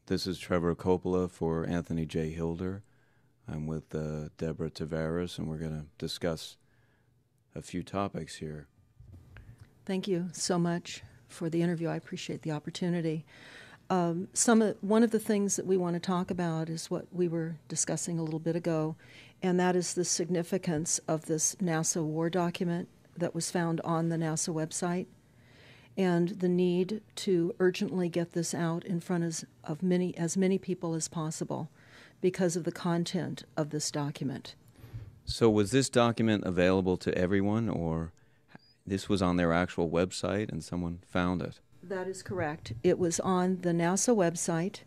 This is Trevor Coppola for Anthony J. Hilder. I'm with Deborah Tavares, and we're going to discuss a few topics here. Thank you so much for the interview. I appreciate the opportunity. One of the things that we want to talk about is what we were discussing a little bit ago, and that is the significance of this NASA war document that was found on the NASA website, and the need to urgently get this out in front of as many people as possible because of the content of this document. So was this document available to everyone, or this was on their actual website and someone found it? That is correct. It was on the NASA website,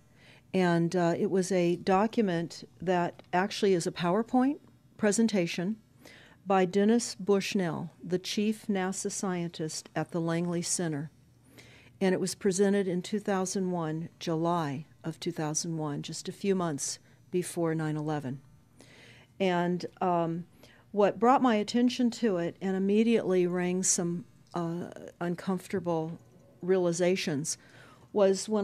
and it was a document that actually is a PowerPoint presentation by Dennis Bushnell, the chief NASA scientist at the Langley Center. And it was presented in 2001, July of 2001, just a few months before 9/11. And what brought my attention to it and immediately rang some uncomfortable realizations was when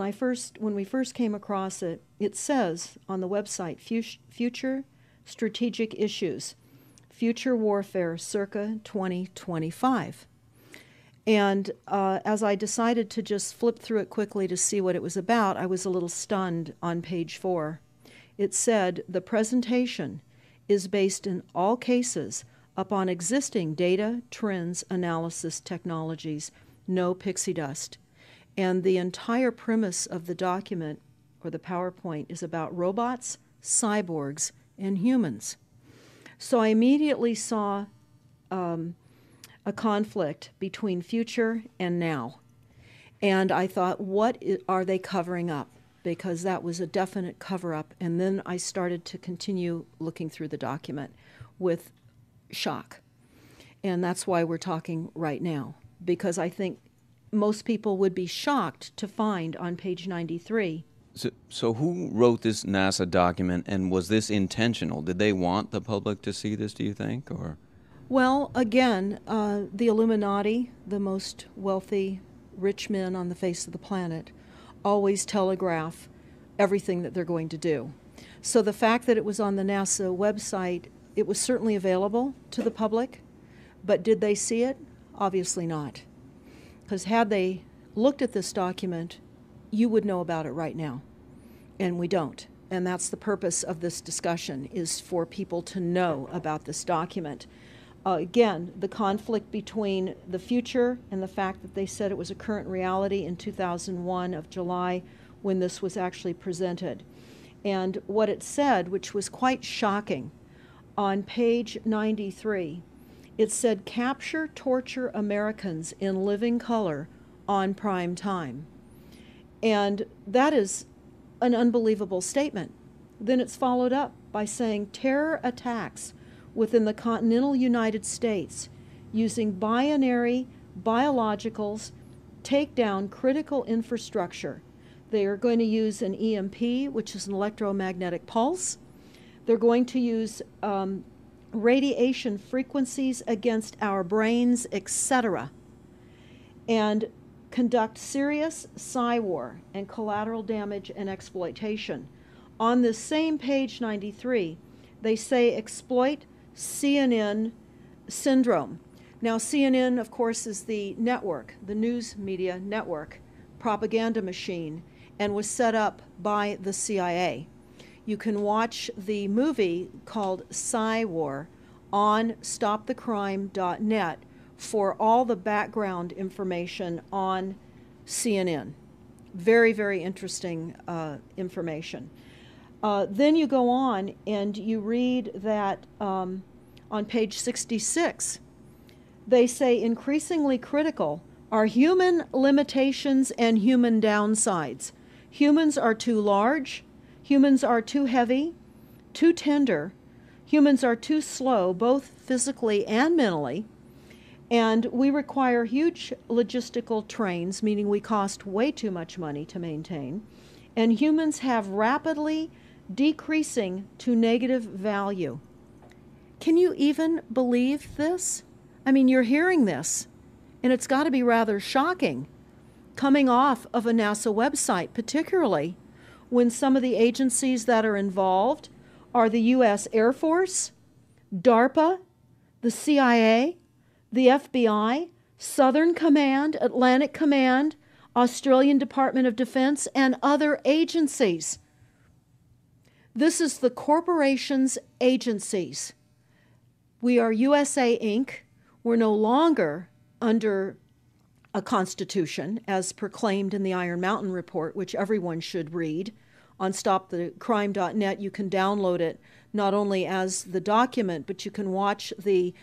we first came across it. It says on the website, Future Strategic Issues, Future Warfare circa 2025. And as I decided to just flip through it quickly to see what it was about, I was a little stunned on page 4. It said, the presentation is based in all cases upon existing data, trends, analysis technologies, no pixie dust. And the entire premise of the document, or the PowerPoint, is about robots, cyborgs, and humans. So I immediately saw a conflict between future and now. And I thought, what are they covering up? Because that was a definite cover-up. And then I started to continue looking through the document with shock. And that's why we're talking right now, because I think most people would be shocked to find on page 93. So who wrote this NASA document, and was this intentional? Did they want the public to see this, do you think? Or? Well, again, the Illuminati, the most wealthy, rich men on the face of the planet, always telegraph everything that they're going to do. So the fact that it was on the NASA website, it was certainly available to the public, but did they see it? Obviously not. Because had they looked at this document, you would know about it right now, and we don't. And that's the purpose of this discussion, is for people to know about this document. Again, the conflict between the future and the fact that they said it was a current reality in 2001 of July when this was actually presented. And what it said, which was quite shocking, on page 93, it said, capture, torture Americans in living color on prime time. And that is an unbelievable statement. Then it's followed up by saying terror attacks within the continental United States using binary biologicals take down critical infrastructure. They are going to use an EMP, which is an electromagnetic pulse. They're going to use radiation frequencies against our brains, etc., and conduct serious PSI war and collateral damage and exploitation. On this same page 93, they say exploit CNN syndrome. Now, CNN, of course, is the network, the news media network, propaganda machine, and was set up by the CIA. You can watch the movie called PSI War on stopthecrime.net for all the background information on CNN. Very, very interesting information. Then you go on and you read that on page 66, they say increasingly critical are human limitations and human downsides. Humans are too large, humans are too heavy, too tender, humans are too slow, both physically and mentally, and we require huge logistical trains, meaning we cost way too much money to maintain, and humans have rapidly decreasing to negative value. Can you even believe this? I mean, you're hearing this, and it's got to be rather shocking coming off of a NASA website, particularly when some of the agencies that are involved are the U.S. Air Force, DARPA, the CIA, the FBI, Southern Command, Atlantic Command, Australian Department of Defense, and other agencies. This is the corporation's agencies. We are USA Inc. We're no longer under a constitution as proclaimed in the Iron Mountain Report, which everyone should read. On stopthecrime.net, you can download it not only as the document, but you can watch the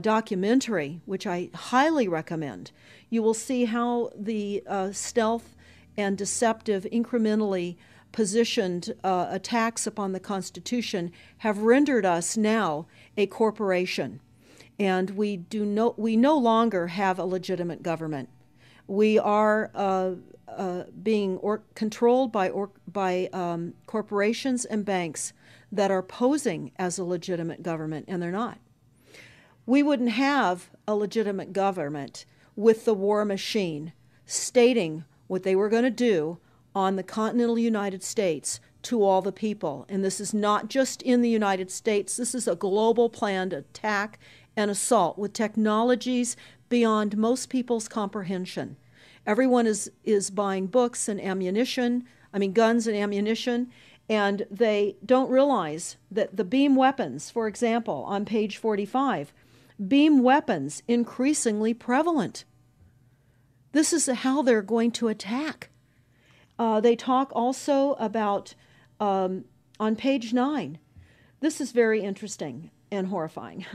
documentary, which I highly recommend. You will see how the stealth and deceptive, incrementally positioned attacks upon the Constitution have rendered us now a corporation. And we no longer have a legitimate government. We are being controlled by corporations and banks that are posing as a legitimate government, and they're not. We wouldn't have a legitimate government with the war machine stating what they were going to do on the continental United States to all the people. And this is not just in the United States. This is a global planned attack and assault with technologies beyond most people's comprehension. Everyone is buying books and ammunition, guns and ammunition, and they don't realize that the beam weapons, for example, on page 45, beam weapons increasingly prevalent. This is how they're going to attack. They talk also about, on page 9, this is very interesting and horrifying.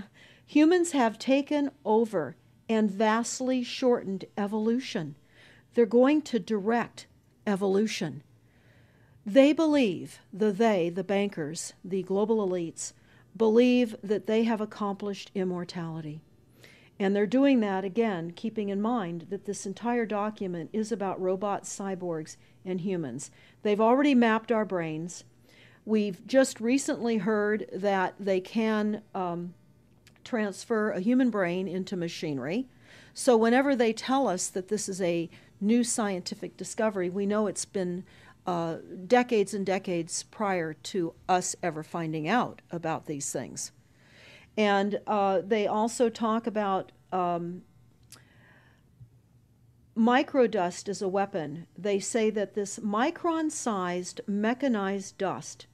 Humans have taken over and vastly shortened evolution. They're going to direct evolution. They believe, the bankers, the global elites, believe that they have accomplished immortality. And they're doing that, again, keeping in mind that this entire document is about robots, cyborgs, and humans. They've already mapped our brains. We've just recently heard that they can transfer a human brain into machinery. So whenever they tell us that this is a new scientific discovery, we know it's been decades and decades prior to us ever finding out about these things. And they also talk about microdust as a weapon. They say that this micron-sized mechanized dust,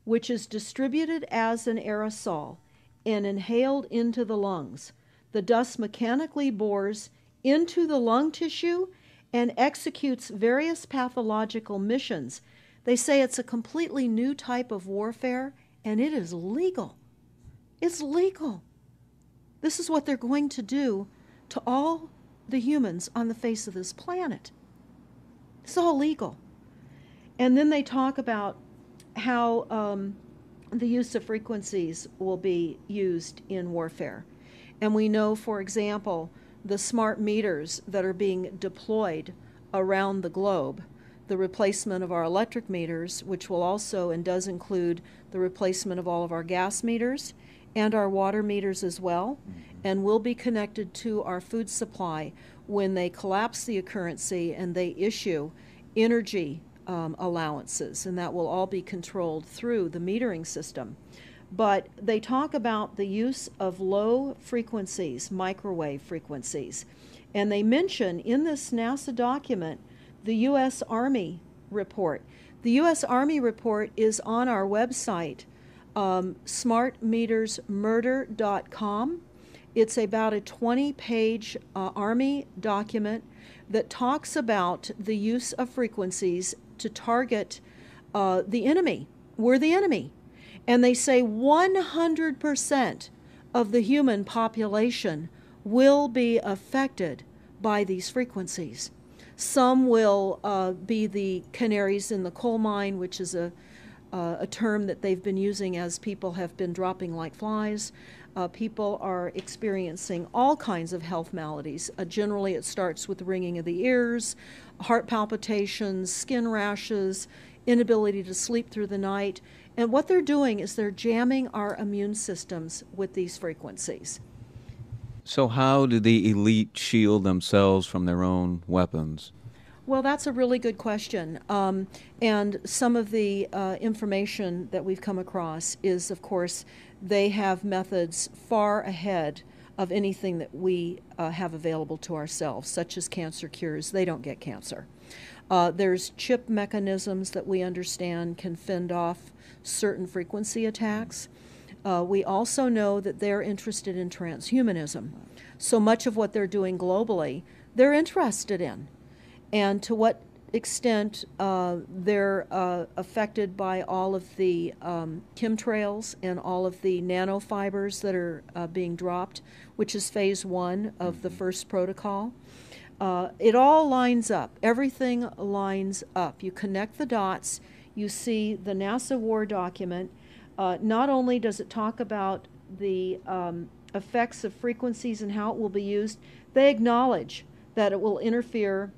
which is distributed as an aerosol and inhaled into the lungs, the dust mechanically bores into the lung tissue and executes various pathological missions. They say it's a completely new type of warfare, and it is legal. It's legal. This is what they're going to do to all the humans on the face of this planet. It's all legal. And then they talk about how the use of frequencies will be used in warfare. And we know, for example, the smart meters that are being deployed around the globe, the replacement of our electric meters, which will also and does include the replacement of all of our gas meters and our water meters as well, and will be connected to our food supply when they collapse the currency and they issue energy allowances, and that will all be controlled through the metering system. But they talk about the use of low frequencies, microwave frequencies, and they mention in this NASA document the U.S. Army report. The U.S. Army report is on our website, smartmetersmurder.com. It's about a 20-page Army document that talks about the use of frequencies to target the enemy. We're the enemy. And they say 100% of the human population will be affected by these frequencies. Some will be the canaries in the coal mine, which is a term that they've been using as people have been dropping like flies. People are experiencing all kinds of health maladies. Generally, it starts with ringing of the ears, heart palpitations, skin rashes, inability to sleep through the night. And what they're doing is they're jamming our immune systems with these frequencies. So how do the elite shield themselves from their own weapons? Well, that's a really good question. And some of the information that we've come across is, of course, they have methods far ahead of anything that we have available to ourselves, such as cancer cures. They don't get cancer. There's chip mechanisms that we understand can fend off certain frequency attacks. We also know that they're interested in transhumanism. So much of what they're doing globally, they're interested in. And to what extent they're affected by all of the chemtrails and all of the nanofibers that are being dropped, which is phase 1 of the first protocol. It all lines up. Everything lines up. You connect the dots. You see the NASA war document. Not only does it talk about the effects of frequencies and how it will be used, they acknowledge that it will interfere